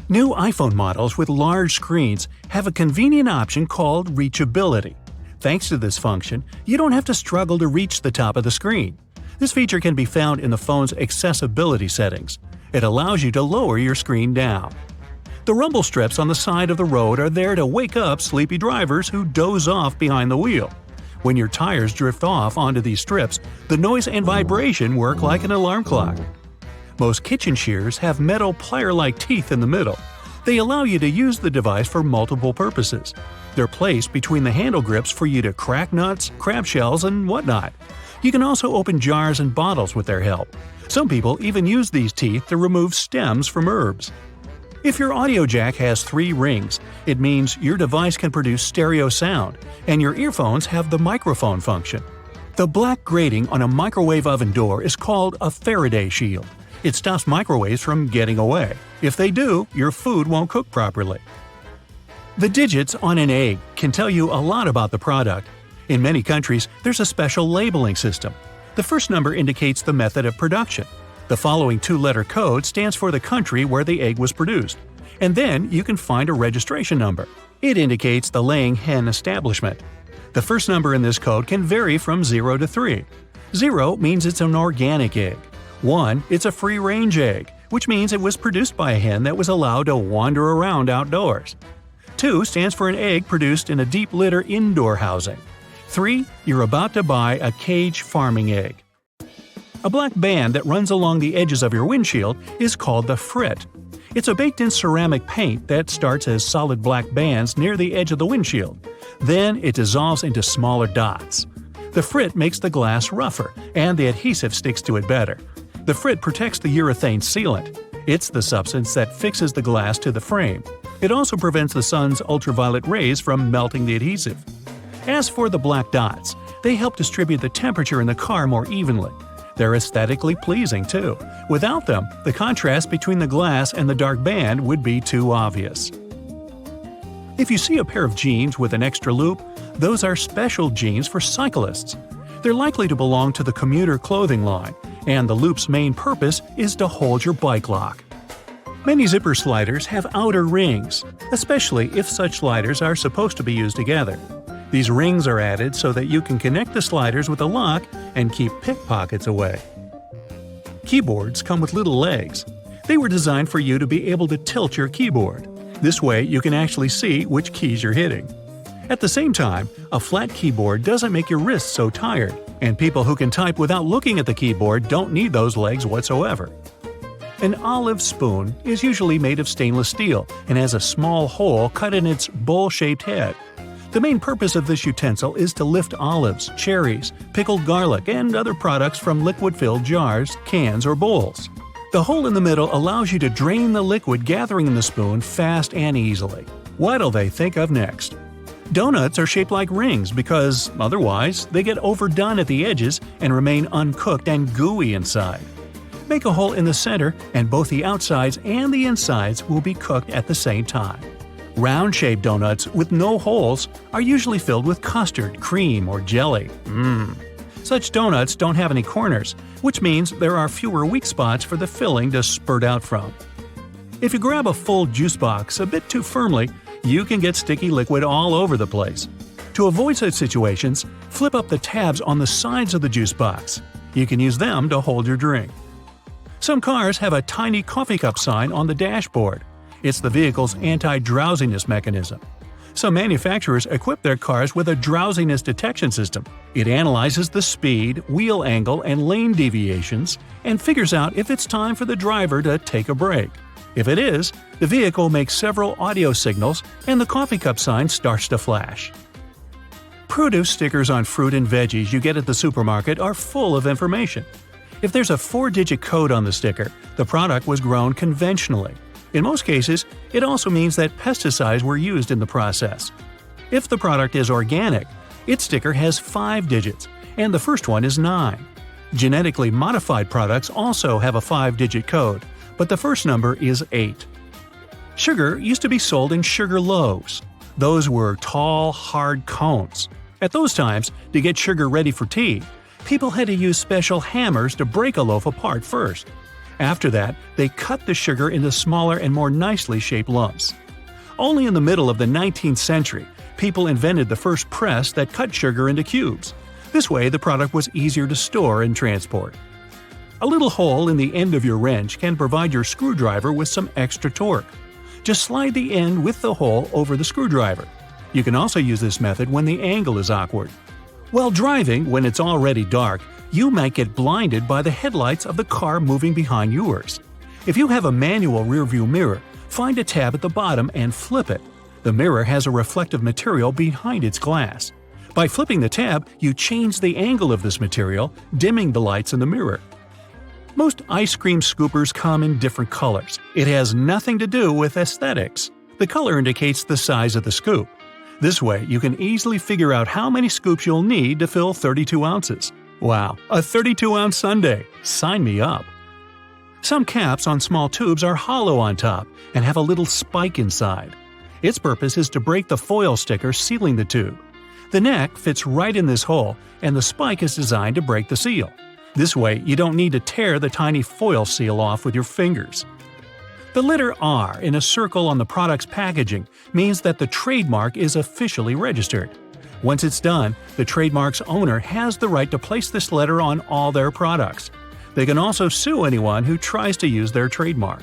New iPhone models with large screens have a convenient option called reachability. Thanks to this function, you don't have to struggle to reach the top of the screen. This feature can be found in the phone's accessibility settings. It allows you to lower your screen down. The rumble strips on the side of the road are there to wake up sleepy drivers who doze off behind the wheel. When your tires drift off onto these strips, the noise and vibration work like an alarm clock. Most kitchen shears have metal plier-like teeth in the middle. They allow you to use the device for multiple purposes. They're placed between the handle grips for you to crack nuts, crab shells, and whatnot. You can also open jars and bottles with their help. Some people even use these teeth to remove stems from herbs. If your audio jack has 3 rings, it means your device can produce stereo sound, and your earphones have the microphone function. The black grating on a microwave oven door is called a Faraday shield. It stops microwaves from getting away. If they do, your food won't cook properly. The digits on an egg can tell you a lot about the product. In many countries, there's a special labeling system. The first number indicates the method of production. The following 2-letter code stands for the country where the egg was produced. And then you can find a registration number. It indicates the laying hen establishment. The first number in this code can vary from 0 to 3. 0 means it's an organic egg. 1, it's a free-range egg, which means it was produced by a hen that was allowed to wander around outdoors. 2 stands for an egg produced in a deep litter indoor housing. 3, you're about to buy a cage farming egg. A black band that runs along the edges of your windshield is called the frit. It's a baked-in ceramic paint that starts as solid black bands near the edge of the windshield. Then it dissolves into smaller dots. The frit makes the glass rougher, and the adhesive sticks to it better. The frit protects the urethane sealant. It's the substance that fixes the glass to the frame. It also prevents the sun's ultraviolet rays from melting the adhesive. As for the black dots, they help distribute the temperature in the car more evenly. They're aesthetically pleasing, too. Without them, the contrast between the glass and the dark band would be too obvious. If you see a pair of jeans with an extra loop, those are special jeans for cyclists. They're likely to belong to the commuter clothing line, and the loop's main purpose is to hold your bike lock. Many zipper sliders have outer rings, especially if such sliders are supposed to be used together. These rings are added so that you can connect the sliders with a lock and keep pickpockets away. Keyboards come with little legs. They were designed for you to be able to tilt your keyboard. This way you can actually see which keys you're hitting. At the same time, a flat keyboard doesn't make your wrists so tired, and people who can type without looking at the keyboard don't need those legs whatsoever. An olive spoon is usually made of stainless steel and has a small hole cut in its bowl-shaped head. The main purpose of this utensil is to lift olives, cherries, pickled garlic, and other products from liquid-filled jars, cans, or bowls. The hole in the middle allows you to drain the liquid gathering in the spoon fast and easily. What'll they think of next? Donuts are shaped like rings because, otherwise, they get overdone at the edges and remain uncooked and gooey inside. Make a hole in the center, and both the outsides and the insides will be cooked at the same time. Round-shaped donuts with no holes are usually filled with custard, cream, or jelly. Such donuts don't have any corners, which means there are fewer weak spots for the filling to spurt out from. If you grab a full juice box a bit too firmly, you can get sticky liquid all over the place. To avoid such situations, flip up the tabs on the sides of the juice box. You can use them to hold your drink. Some cars have a tiny coffee cup sign on the dashboard. It's the vehicle's anti-drowsiness mechanism. Some manufacturers equip their cars with a drowsiness detection system. It analyzes the speed, wheel angle, and lane deviations, and figures out if it's time for the driver to take a break. If it is, the vehicle makes several audio signals, and the coffee cup sign starts to flash. Produce stickers on fruit and veggies you get at the supermarket are full of information. If there's a 4-digit code on the sticker, the product was grown conventionally. In most cases, it also means that pesticides were used in the process. If the product is organic, its sticker has 5 digits, and the first one is 9. Genetically modified products also have a 5-digit code, but the first number is 8. Sugar used to be sold in sugar loaves. Those were tall, hard cones. At those times, to get sugar ready for tea, people had to use special hammers to break a loaf apart first. After that, they cut the sugar into smaller and more nicely shaped lumps. Only in the middle of the 19th century, people invented the first press that cut sugar into cubes. This way, the product was easier to store and transport. A little hole in the end of your wrench can provide your screwdriver with some extra torque. Just slide the end with the hole over the screwdriver. You can also use this method when the angle is awkward. While driving, when it's already dark, you might get blinded by the headlights of the car moving behind yours. If you have a manual rearview mirror, find a tab at the bottom and flip it. The mirror has a reflective material behind its glass. By flipping the tab, you change the angle of this material, dimming the lights in the mirror. Most ice cream scoopers come in different colors. It has nothing to do with aesthetics. The color indicates the size of the scoop. This way, you can easily figure out how many scoops you'll need to fill 32 ounces. Wow, a 32-ounce sundae! Sign me up! Some caps on small tubes are hollow on top and have a little spike inside. Its purpose is to break the foil sticker sealing the tube. The neck fits right in this hole, and the spike is designed to break the seal. This way, you don't need to tear the tiny foil seal off with your fingers. The letter R in a circle on the product's packaging means that the trademark is officially registered. Once it's done, the trademark's owner has the right to place this letter on all their products. They can also sue anyone who tries to use their trademark.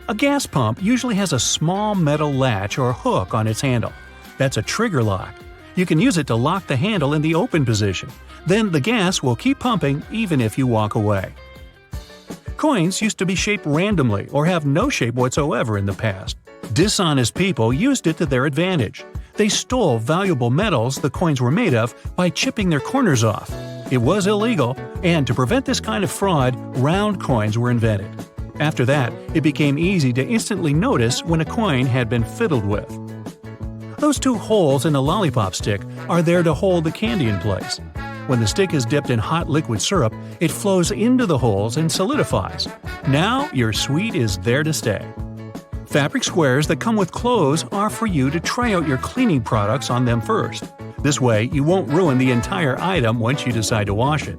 A gas pump usually has a small metal latch or hook on its handle. That's a trigger lock. You can use it to lock the handle in the open position. Then the gas will keep pumping even if you walk away. Coins used to be shaped randomly or have no shape whatsoever in the past. Dishonest people used it to their advantage. They stole valuable metals the coins were made of by chipping their corners off. It was illegal, and to prevent this kind of fraud, round coins were invented. After that, it became easy to instantly notice when a coin had been fiddled with. Those two holes in a lollipop stick are there to hold the candy in place. When the stick is dipped in hot liquid syrup, it flows into the holes and solidifies. Now your sweet is there to stay. Fabric squares that come with clothes are for you to try out your cleaning products on them first. This way, you won't ruin the entire item once you decide to wash it.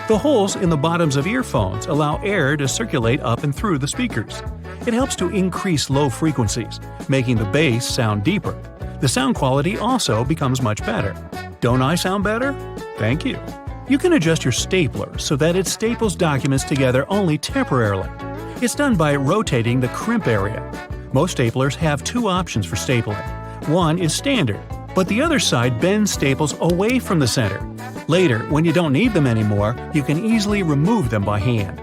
The holes in the bottoms of earphones allow air to circulate up and through the speakers. It helps to increase low frequencies, making the bass sound deeper. The sound quality also becomes much better. Don't I sound better? Thank you. You can adjust your stapler so that it staples documents together only temporarily. It's done by rotating the crimp area. Most staplers have two options for stapling. One is standard, but the other side bends staples away from the center. Later, when you don't need them anymore, you can easily remove them by hand.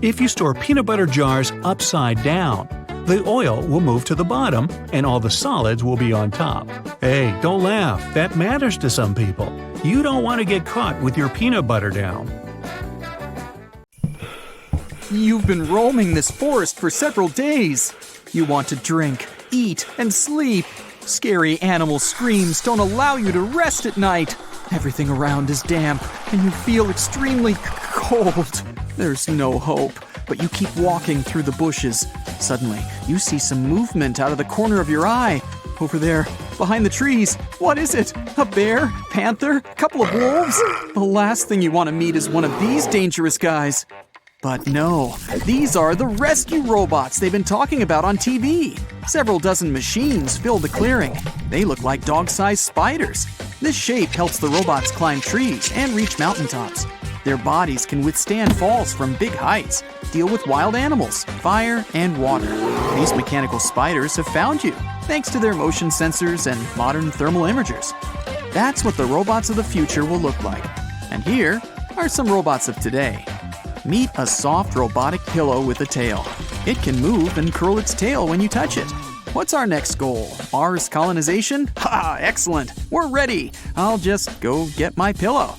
If you store peanut butter jars upside down, the oil will move to the bottom and all the solids will be on top. Hey, don't laugh, that matters to some people. You don't want to get caught with your peanut butter down. You've been roaming this forest for several days. You want to drink, eat, and sleep. Scary animal screams don't allow you to rest at night. Everything around is damp, and you feel extremely cold. There's no hope, but you keep walking through the bushes. Suddenly, you see some movement out of the corner of your eye. Over there, behind the trees. What is it? A bear? Panther? Couple of wolves? The last thing you want to meet is one of these dangerous guys. But no, these are the rescue robots they've been talking about on TV. Several dozen machines fill the clearing. They look like dog-sized spiders. This shape helps the robots climb trees and reach mountaintops. Their bodies can withstand falls from big heights, deal with wild animals, fire, and water. These mechanical spiders have found you, thanks to their motion sensors and modern thermal imagers. That's what the robots of the future will look like. And here are some robots of today. Meet a soft robotic pillow with a tail. It can move and curl its tail when you touch it. What's our next goal? Mars colonization? Ha! Excellent! We're ready! I'll just go get my pillow.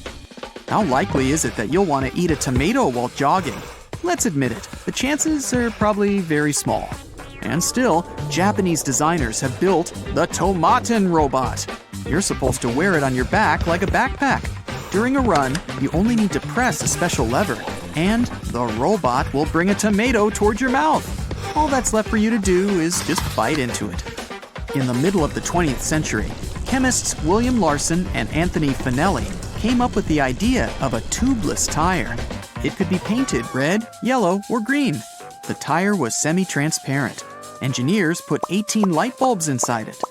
How likely is it that you'll want to eat a tomato while jogging? Let's admit it, the chances are probably very small. And still, Japanese designers have built the Tomaten robot. You're supposed to wear it on your back like a backpack. During a run, you only need to press a special lever, and the robot will bring a tomato toward your mouth. All that's left for you to do is just bite into it. In the middle of the 20th century, chemists William Larson and Anthony Finelli came up with the idea of a tubeless tire. It could be painted red, yellow, or green. The tire was semi-transparent. Engineers put 18 light bulbs inside it.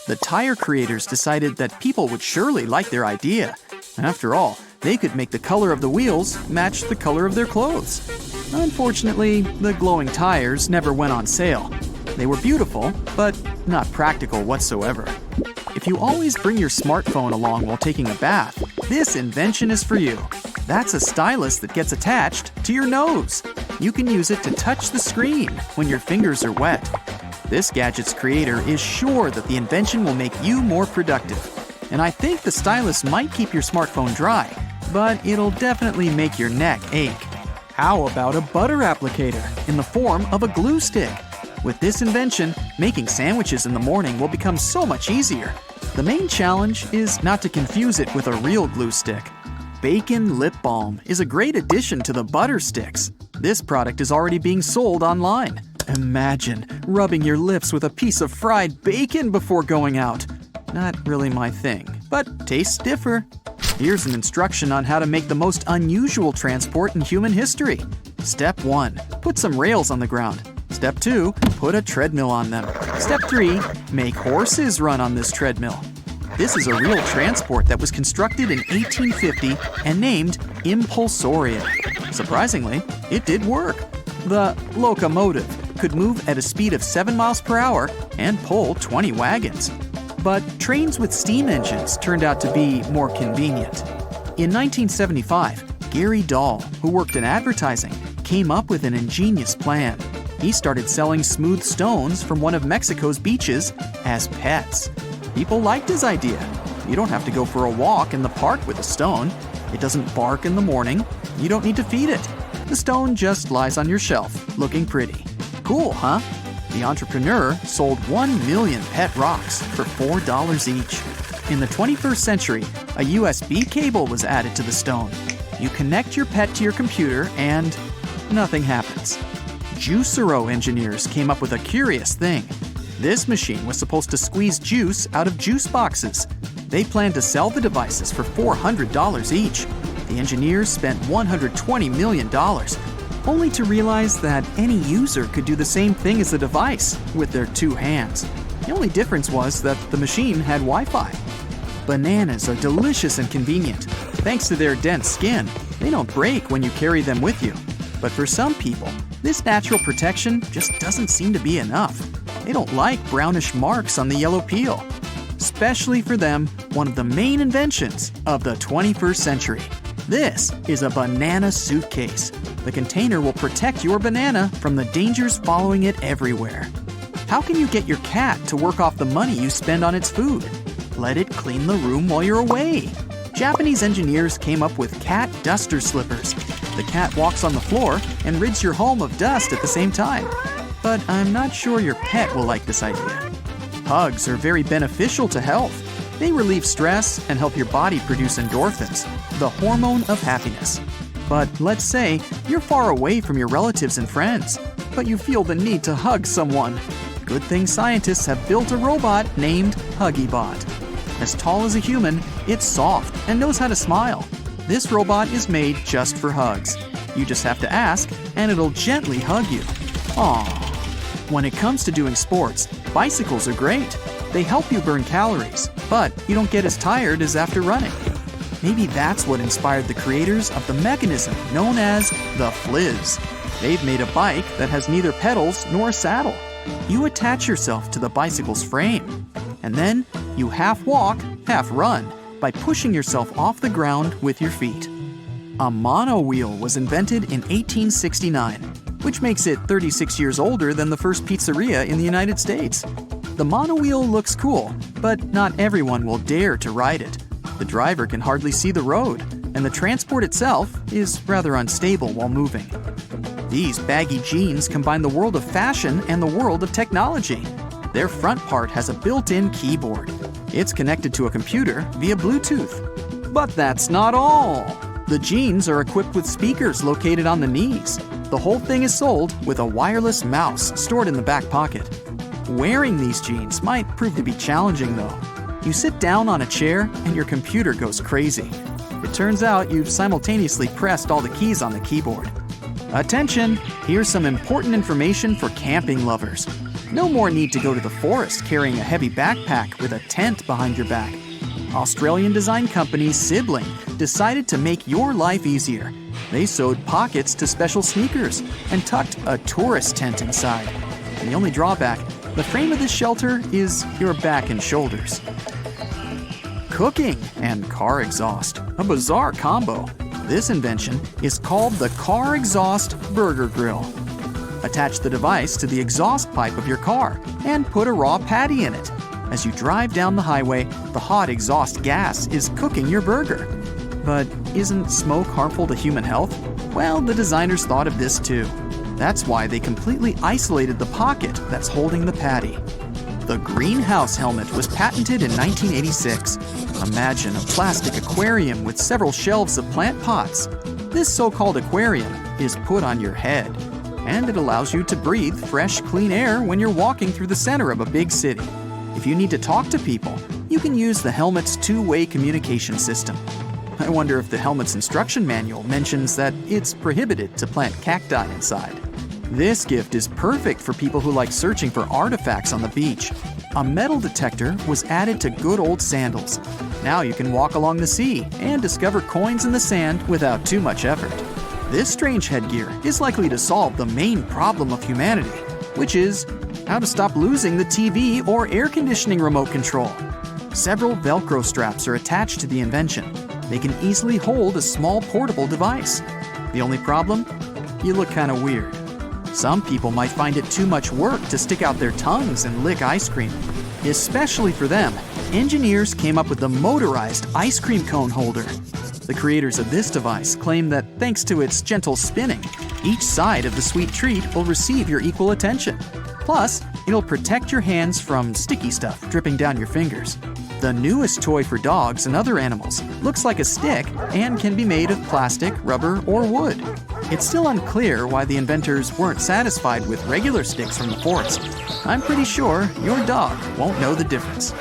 The tire creators decided that people would surely like their idea. After all, they could make the color of the wheels match the color of their clothes. Unfortunately, the glowing tires never went on sale. They were beautiful, but not practical whatsoever. If you always bring your smartphone along while taking a bath, this invention is for you. That's a stylus that gets attached to your nose. You can use it to touch the screen when your fingers are wet. This gadget's creator is sure that the invention will make you more productive. And I think the stylus might keep your smartphone dry, but it'll definitely make your neck ache. How about a butter applicator in the form of a glue stick? With this invention, making sandwiches in the morning will become so much easier. The main challenge is not to confuse it with a real glue stick. Bacon lip balm is a great addition to the butter sticks. This product is already being sold online. Imagine rubbing your lips with a piece of fried bacon before going out. Not really my thing, but tastes differ. Here's an instruction on how to make the most unusual transport in human history. Step 1. Put some rails on the ground. Step 2. Put a treadmill on them. Step 3. Make horses run on this treadmill. This is a real transport that was constructed in 1850 and named Impulsorium. Surprisingly, it did work. The locomotive could move at a speed of 7 miles per hour and pull 20 wagons. But trains with steam engines turned out to be more convenient. In 1975, Gary Dahl, who worked in advertising, came up with an ingenious plan. He started selling smooth stones from one of Mexico's beaches as pets. People liked his idea. You don't have to go for a walk in the park with a stone. It doesn't bark in the morning. You don't need to feed it. The stone just lies on your shelf, looking pretty. Cool, huh? The entrepreneur sold 1 million pet rocks for $4 each. In the 21st century, a USB cable was added to the stone. You connect your pet to your computer and nothing happens. Juicero engineers came up with a curious thing. This machine was supposed to squeeze juice out of juice boxes. They planned to sell the devices for $400 each. The engineers spent $120 million, only to realize that any user could do the same thing as the device with their 2 hands. The only difference was that the machine had Wi-Fi. Bananas are delicious and convenient. Thanks to their dense skin, they don't break when you carry them with you. But for some people, this natural protection just doesn't seem to be enough. They don't like brownish marks on the yellow peel. Especially for them, one of the main inventions of the 21st century. This is a banana suitcase. The container will protect your banana from the dangers following it everywhere. How can you get your cat to work off the money you spend on its food? Let it clean the room while you're away. Japanese engineers came up with cat duster slippers. The cat walks on the floor and rids your home of dust at the same time. But I'm not sure your pet will like this idea. Hugs are very beneficial to health. They relieve stress and help your body produce endorphins, the hormone of happiness. But let's say you're far away from your relatives and friends, but you feel the need to hug someone. Good thing scientists have built a robot named HuggyBot. As tall as a human, it's soft and knows how to smile. This robot is made just for hugs. You just have to ask, and it'll gently hug you. Aww. When it comes to doing sports, bicycles are great. They help you burn calories, but you don't get as tired as after running. Maybe that's what inspired the creators of the mechanism known as the Fliz. They've made a bike that has neither pedals nor a saddle. You attach yourself to the bicycle's frame, and then you half walk, half run by pushing yourself off the ground with your feet. A monowheel was invented in 1869, which makes it 36 years older than the first pizzeria in the United States. The monowheel looks cool, but not everyone will dare to ride it. The driver can hardly see the road, and the transport itself is rather unstable while moving. These baggy jeans combine the world of fashion and the world of technology. Their front part has a built-in keyboard. It's connected to a computer via Bluetooth. But that's not all. The jeans are equipped with speakers located on the knees. The whole thing is sold with a wireless mouse stored in the back pocket. Wearing these jeans might prove to be challenging though. You sit down on a chair and your computer goes crazy. It Turns out you've simultaneously pressed all the keys on the keyboard. Attention! Here's some important information for camping lovers. No more need to go to the forest carrying a heavy backpack with a tent behind your back. Australian design company Sibling decided to make your life easier. They sewed pockets to special sneakers and tucked a tourist tent inside. The only drawback, the frame of this shelter is your back and shoulders. Cooking and car exhaust, a bizarre combo. This invention is called the Car Exhaust Burger Grill. Attach the device to the exhaust pipe of your car and put a raw patty in it. As you drive down the highway, the hot exhaust gas is cooking your burger. But isn't smoke harmful to human health? Well, the designers thought of this too. That's why they completely isolated the pocket that's holding the patty. The greenhouse helmet was patented in 1986. Imagine a plastic aquarium with several shelves of plant pots. This so-called aquarium is put on your head, and it allows you to breathe fresh, clean air when you're walking through the center of a big city. If you need to talk to people, you can use the helmet's two-way communication system. I wonder if the helmet's instruction manual mentions that it's prohibited to plant cacti inside. This gift is perfect for people who like searching for artifacts on the beach. A metal detector was added to good old sandals. Now you can walk along the sea and discover coins in the sand without too much effort. This strange headgear is likely to solve the main problem of humanity, which is how to stop losing the TV or air conditioning remote control. Several Velcro straps are attached to the invention. They can easily hold a small portable device. The only problem? You look kind of weird. Some people might find it too much work to stick out their tongues and lick ice cream. Especially for them, engineers came up with the motorized ice cream cone holder. The creators of this device claim that thanks to its gentle spinning, each side of the sweet treat will receive your equal attention. Plus, it'll protect your hands from sticky stuff dripping down your fingers. The newest toy for dogs and other animals looks like a stick and can be made of plastic, rubber, or wood. It's still unclear why the inventors weren't satisfied with regular sticks from the forest. I'm pretty sure your dog won't know the difference.